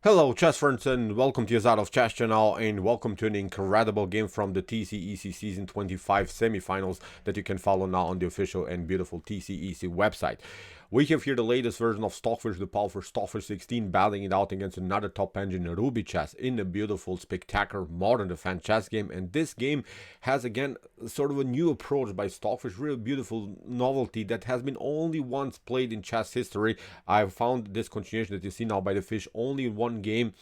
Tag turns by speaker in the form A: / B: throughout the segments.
A: Hello chess friends and welcome to your Out of Chess channel and welcome to an incredible game from the TCEC Season 25 semifinals that you can follow now on the official and beautiful TCEC website. We have here the latest version of Stockfish, the powerful Stockfish 16, battling it out against another top engine Ruby Chess in a beautiful, spectacular modern defense chess game. And this game has again sort of a new approach by Stockfish, real beautiful novelty that has been only once played in chess history. I found this continuation that you see now by the fish only in one game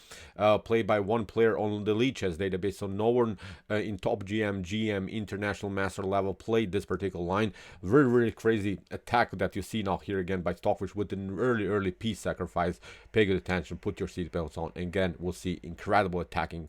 A: played by one player on the lead chess database. So no one in top GM, international master level played this particular line. Very crazy attack that you see now here again by Stockfish with an early piece sacrifice. Pay good attention, put your seatbelts on. Again, we'll see incredible attacking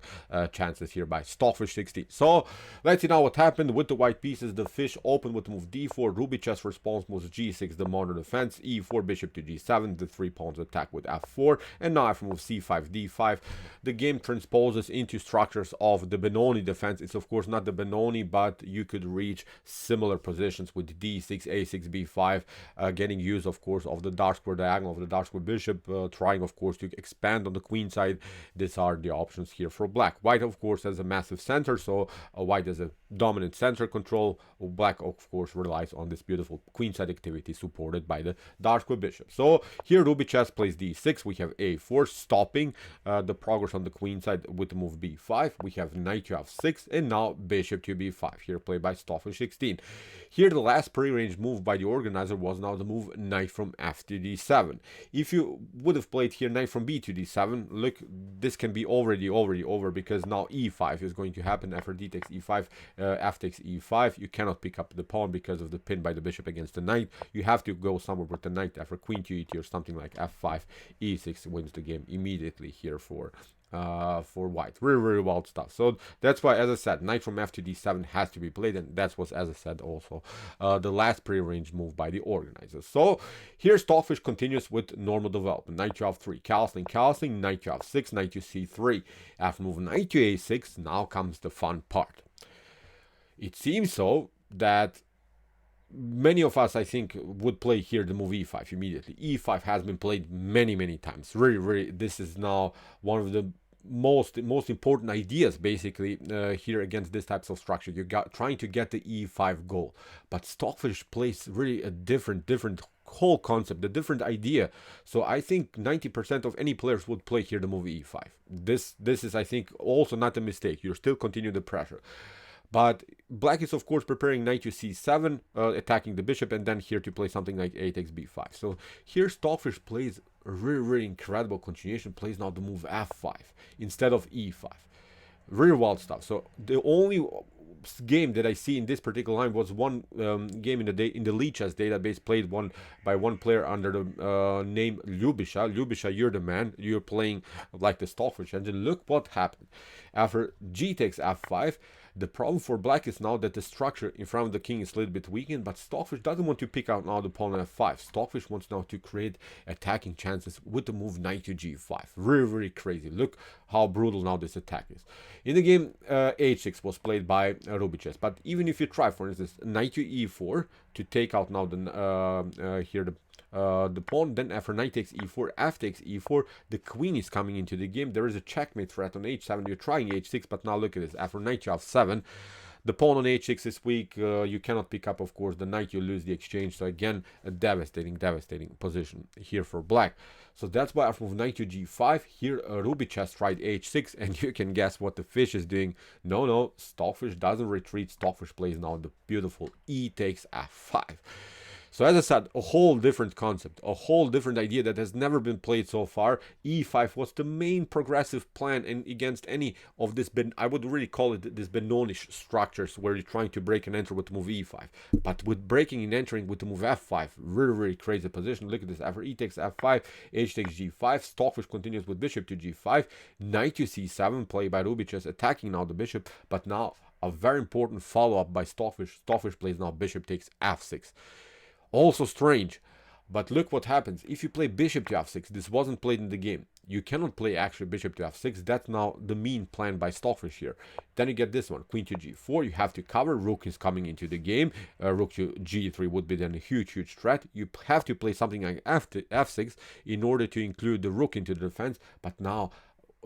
A: chances here by Stockfish 16. So let's see now what happened with the white pieces. The fish opened with the move d4. Ruby chess response moves g6, the modern defense, e4, bishop to g7, the 3 pawns attack with f4, and now after move c5, d5. The game transposes into structures of the Benoni defense. It's of course not the Benoni, but you could reach similar positions with d6, a6, b5, getting use of course of the dark square diagonal of the dark square bishop, trying of course to expand on the queen side. These are the options here for black. White of course has a massive center, so white has a dominant center control. Black of course relies on this beautiful queenside activity supported by the dark square bishop. So here Ruby chess plays d6. We have a4 stopping the progress on the queenside with the move b5. We have knight to f6 and now bishop to b5 here played by Stockfish 16. Here the last pre-arranged move by the organizer was now the move knight from f to d7. If you would have played here knight from b to d7, look, this can be already over because now e5 is going to happen after d takes e5, f takes e5. You cannot pick up the pawn because of the pin by the bishop against the knight. You have to go somewhere with the knight after queen to e2 or something like f5, e6 wins the game immediately here for white. Really wild stuff. So that's why, as I said, knight from f to d7 has to be played, and that's what, as I said, also the last prearranged move by the organizers. So here Stockfish continues with normal development. Knight to f3, castling, knight to f6, knight to c3. After move knight to a6, now comes the fun part. It seems so that many of us, I think, would play here the move e5 immediately. e5 has been played many times. Really, this is now one of the most important ideas basically here against this types of structure. You got trying to get the e5 goal, but Stockfish plays really a different whole concept, a different idea. So I think 90% of any players would play here the move e5. This is, I think, also not a mistake. You still continue the pressure. But black is of course preparing knight to c7, attacking the bishop, and then here to play something like a takes b5. So here Stockfish plays a really incredible continuation, plays now the move f5 instead of e5. Really wild stuff. So the only game that I see in this particular line was one game in the lead chess database played by one player under the name Ljubisha. Ljubisha, you're the man. You're playing like the Stockfish engine. Look what happened. After g takes f5, the problem for black is now that the structure in front of the king is a little bit weakened, but Stockfish doesn't want to pick out now the pawn on f5. Stockfish wants now to create attacking chances with the move knight to g5. Really crazy. Look how brutal now this attack is. In the game, h6 was played by Ruby chess, but even if you try, for instance, knight to e4 to take out now the pawn, then after knight takes e4, f takes e4, the queen is coming into the game. There is a checkmate threat on h7. You're trying h6, but now look at this. After knight to f7, the pawn on h6 is weak. You cannot pick up, of course, the knight. You lose the exchange. So again, a devastating position here for black. So that's why after move knight to g5, here Ruby chess tried h6, and you can guess what the fish is doing. No, Stockfish doesn't retreat. Stockfish plays now the beautiful e takes f5. So as I said, a whole different concept, a whole different idea that has never been played so far. e5 was the main progressive plan, and against any of this, I would really call it this Benonish structures where you're trying to break and enter with the move e5. But with breaking and entering with the move f5, really crazy position. Look at this. After e takes f5, h takes g5, Stockfish continues with bishop to g5, knight to c7, played by Ruby chess, attacking now the bishop, but now a very important follow-up by Stockfish. Stockfish plays now bishop takes f6. Also strange, But look what happens. If you play bishop to f6, this wasn't played in the game. You cannot play actually bishop to f6. That's now the mean plan by Stockfish here. Then you get this one, queen to g4. You have to cover. Rook is coming into the game. Rook to g3 would be then a huge threat. You have to play something like f6 in order to include the rook into the defense. But now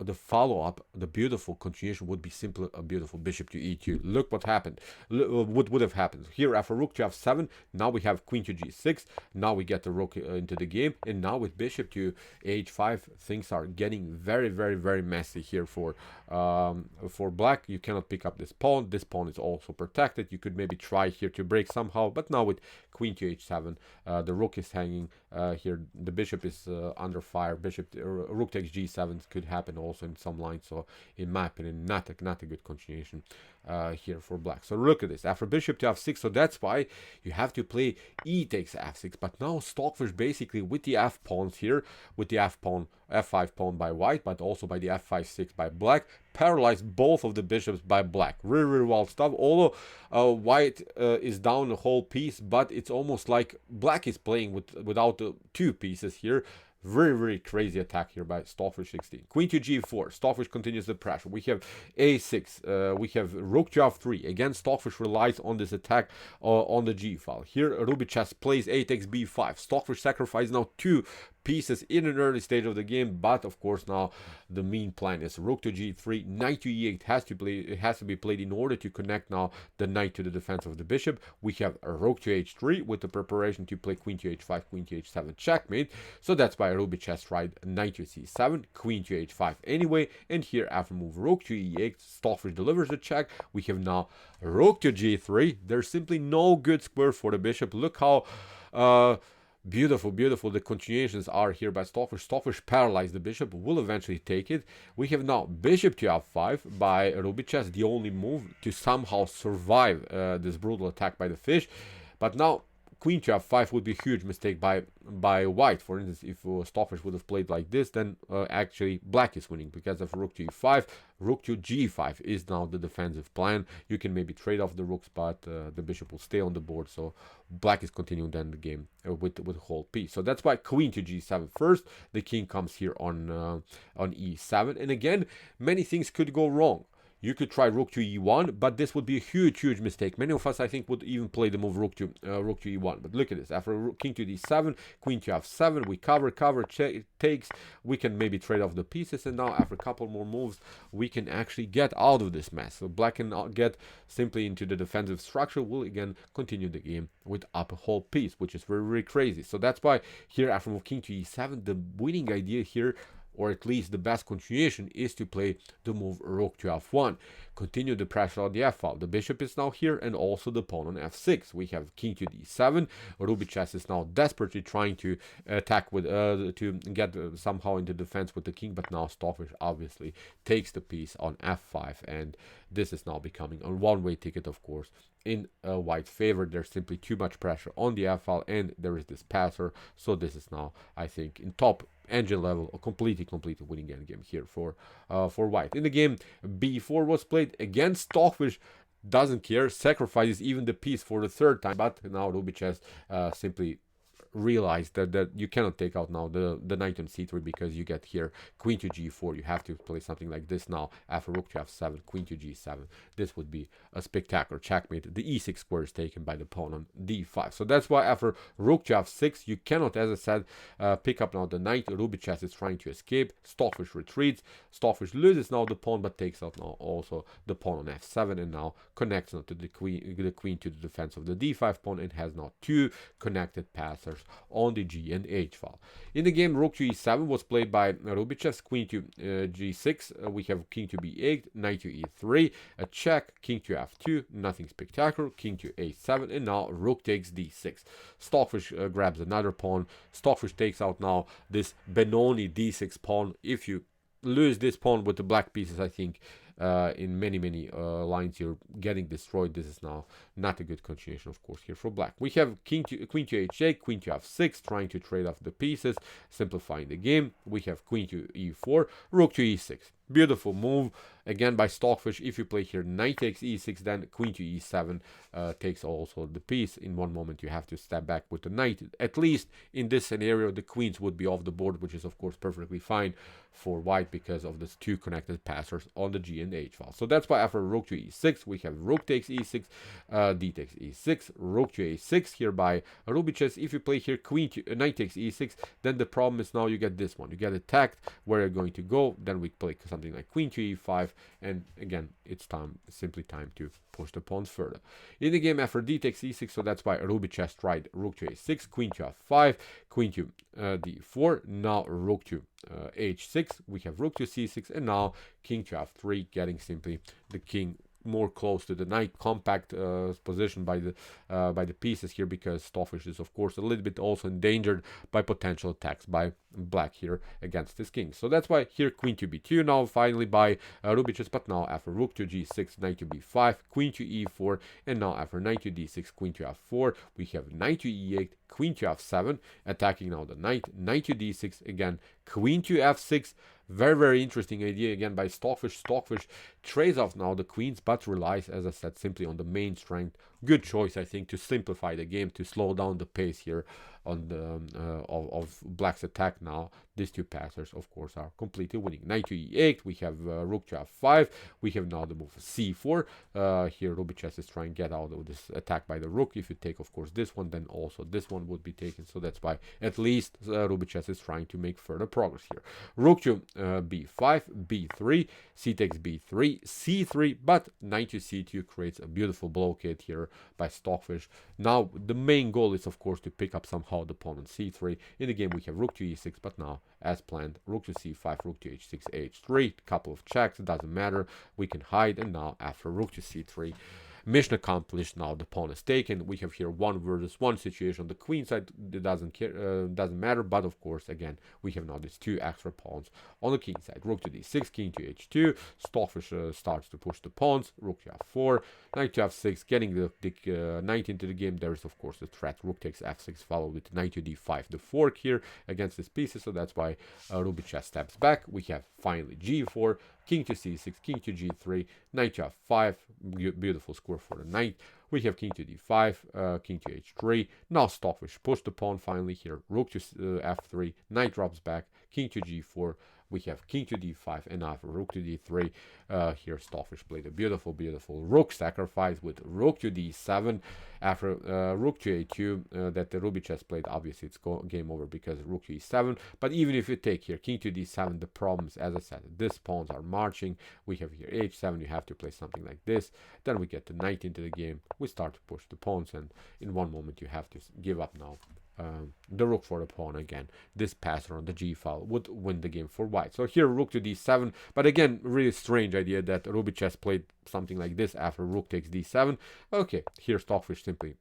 A: the follow-up, the beautiful continuation would be simply a beautiful bishop to e2. Look what happened. What would have happened here after rook to f7. Now we have queen to g6. Now we get the rook into the game, and now with bishop to h5, things are getting very, very, very messy here for black. You cannot pick up this pawn. This pawn is also protected. You could maybe try here to break somehow, but now with queen to h7, the rook is hanging here. The bishop is under fire. Rook takes g7 could happen also in some lines. So in my opinion, not a good continuation here for black. So look at this, after bishop to f6. So that's why you have to play e takes f6. But now Stockfish basically with the f pawns here, with the f5 pawn by white, but also by the f5-6 by black, paralyzed both of the bishops by black. Really, really wild stuff. Although white is down a whole piece, but it's almost like black is playing without the two pieces here. Very, very crazy attack here by Stockfish 16. Queen to g4. Stockfish continues the pressure. We have a6. We have rook to f3. Again, Stockfish relies on this attack on the g file. Here, Ruby Chess plays a takes b5. Stockfish sacrifices now two pieces in an early stage of the game, but of course now the main plan is rook to g3, knight to e8 has to be played in order to connect now the knight to the defense of the bishop. We have a rook to h3 with the preparation to play queen to h5, queen to h7 checkmate. So that's why Ruby Chess tried knight to c7, queen to h5 anyway, and here after move rook to e8, Stockfish delivers the check. We have now rook to g3. There's simply no good square for the bishop. Look how beautiful the continuations are here by Stockfish. Stockfish paralyzed the bishop, will eventually take it. We have now bishop to f5 by Ruby Chess, the only move to somehow survive this brutal attack by the fish. But now queen to f5 would be a huge mistake by white. For instance, if Stockfish would have played like this, then actually black is winning, because of rook to e5, rook to g5 is now the defensive plan. You can maybe trade off the rooks, but the bishop will stay on the board, so black is continuing then the game with the whole piece. So that's why queen to g7 first. The king comes here on e7, and again, many things could go wrong. You could try rook to e1, but this would be a huge mistake. Many of us, I think, would even play the move rook to e1. But look at this. After king to d7, queen to f7, we cover, takes. We can maybe trade off the pieces, and now after a couple more moves, we can actually get out of this mess. So black can get simply into the defensive structure. We'll again continue the game with up a whole piece, which is very, very crazy. So that's why here after move king to e7, the winning idea here, or at least the best continuation, is to play the move rook to f1. Continue the pressure on the f file. The bishop is now here, and also the pawn on f6. We have king to d7. Ruby Chess is now desperately trying to attack with to get somehow into defense with the king, but now Stockfish obviously takes the piece on f5, and this is now becoming a one-way ticket, of course, in white's favor. There's simply too much pressure on the f file, and there is this passer. So this is now, I think, in top engine level, a completely winning endgame here for white. In the game, b4 was played. Again, Stockfish doesn't care, sacrifices even the piece for the third time, but now Ruby Chess simply realized that you cannot take out now the knight on c3, because you get here queen to g4. You have to play something like this now after rook to f7, queen to g7. This would be a spectacular checkmate. The e6 square is taken by the pawn on d5. So that's why after rook to f6, you cannot, as I said, pick up now the knight. Ruby Chess is trying to escape. Stockfish retreats. Stockfish loses now the pawn, but takes out now also the pawn on f7, and now connects now to the queen to the defense of the d5 pawn, and has now two connected passers on the g and h file. In the game, rook to e7 was played by Ruby Chess, queen to g6. We have king to b8, knight to e3, a check, king to f2, nothing spectacular, king to a7, and now rook takes d6. Stockfish grabs another pawn. Stockfish takes out now this Benoni d6 pawn. If you lose this pawn with the black pieces, I think in many lines you're getting destroyed. This is now not a good continuation, of course, here for black. We have queen to h8, queen to f6, trying to trade off the pieces, simplifying the game. We have queen to e4, rook to e6. Beautiful move again by Stockfish. If you play here knight takes e6, then queen to e7 takes also the piece. In one moment you have to step back with the knight. At least in this scenario the queens would be off the board, which is of course perfectly fine for white because of the two connected passers on the g and h file. So that's why after rook to e6 we have rook takes e6, d takes e6, rook to a6 here by Rubichez. If you play here queen to, knight takes e6, then the problem is now you get this one. You get attacked. Where you're going to go? Then we play something like queen to e5, and again it's simply time to push the pawns further. In the game after d takes e6, so that's why Rubichez tried rook to a6, queen to f5, queen to d4, now rook to h6, we have rook to c6, and now king to f3, getting simply the king more close to the knight, compact position by the pieces here, because Stockfish is of course a little bit also endangered by potential attacks by black here against his king. So that's why here queen to b2 now finally by Rubichez, but now after rook to g6, knight to b5, queen to e4, and now after knight to d6, queen to f4, we have knight to e8, queen to f7, attacking now the knight, knight to d6, again queen to f6. Very interesting idea again by Stockfish. Stockfish trades off now the queens, but relies, as I said, simply on the main strength. Good choice, I think, to simplify the game, to slow down the pace here on the of black's attack. Now these two passers of course are completely winning. Knight to e8, we have rook to f5, we have now the move c4. Here Rubichez is trying to get out of this attack by the rook. If you take of course this one, then also this one would be taken, so that's why at least Rubichez is trying to make further progress here. Rook to b5, b3, c takes b3, c3, but knight to c2 creates a beautiful blockade here by Stockfish. Now the main goal is of course to pick up somehow the pawn on c3. In the game we have rook to e6, but now as planned rook to c5, rook to h6, h3, couple of checks, it doesn't matter, we can hide, and now after rook to c3, mission accomplished. Now the pawn is taken. We have here 1 versus 1 situation on the queen side. It doesn't matter, but of course again we have now these 2 extra pawns on the king side. Rook to d6, king to h2. Stockfish starts to push the pawns. Rook to f4, knight to f6, getting the knight into the game. There is of course the threat rook takes f6 followed with knight to d5, the fork here against these pieces, so that's why Rubichez steps back. We have finally g4, king to c6, king to g3, knight to f5, beautiful score for the knight. We have king to d5, king to h3. Now Stockfish push the pawn finally here. Rook to f3, knight drops back, king to g4. We have king to d5, and after rook to d3, here Stockfish played a beautiful rook sacrifice with rook to d7. After rook to a2 that the Rubichez played, obviously it's game over because rook to e7. But even if you take here king to d7, the problems, as I said, these pawns are marching. We have here h7, you have to play something like this. Then we get the knight into the game. We start to push the pawns, and in one moment you have to give up now. The rook for the pawn again. This passer on the g file would win the game for white. So here rook to d7, but again really strange idea that Rubichez played something like this after rook takes d7. Okay, here Stockfish simply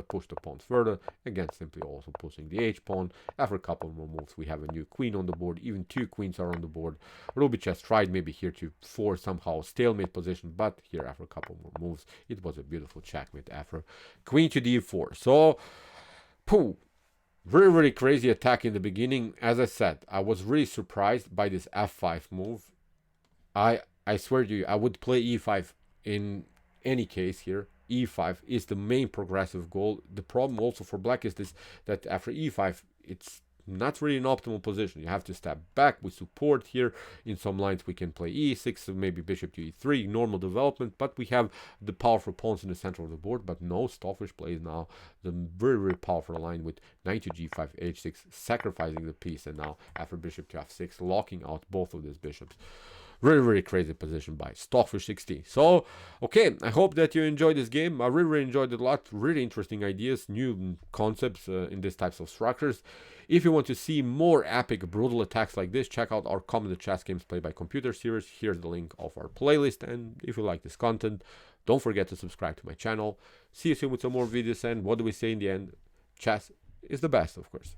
A: pushed the pawn further, again simply also pushing the h pawn. After a couple more moves we have a new queen on the board, even 2 queens are on the board. Rubichez tried maybe here to force somehow stalemate position, but here after a couple more moves it was a beautiful checkmate after queen to d4. So pooh, very crazy attack in the beginning. As I said, I was really surprised by this f5 move. I swear to you, I would play e5 in any case here. e5 is the main progressive goal. The problem also for black is this, that after e5 it's not really an optimal position. You have to step back with support here. In some lines we can play e6, so maybe bishop to e3, normal development, but we have the powerful pawns in the center of the board. But no, Stockfish plays now the very powerful line with knight to g5, h6, sacrificing the piece, and now after bishop to f6, locking out both of these bishops. Very crazy position by Stockfish 16. So okay, I hope that you enjoyed this game. I really enjoyed it a lot. Really interesting ideas, new concepts in these types of structures. If you want to see more epic brutal attacks like this, check out our Common Chess Games Played by Computer series. Here's the link of our playlist, and if you like this content, don't forget to subscribe to my channel. See you soon with some more videos, and what do we say in the end? Chess is the best, of course.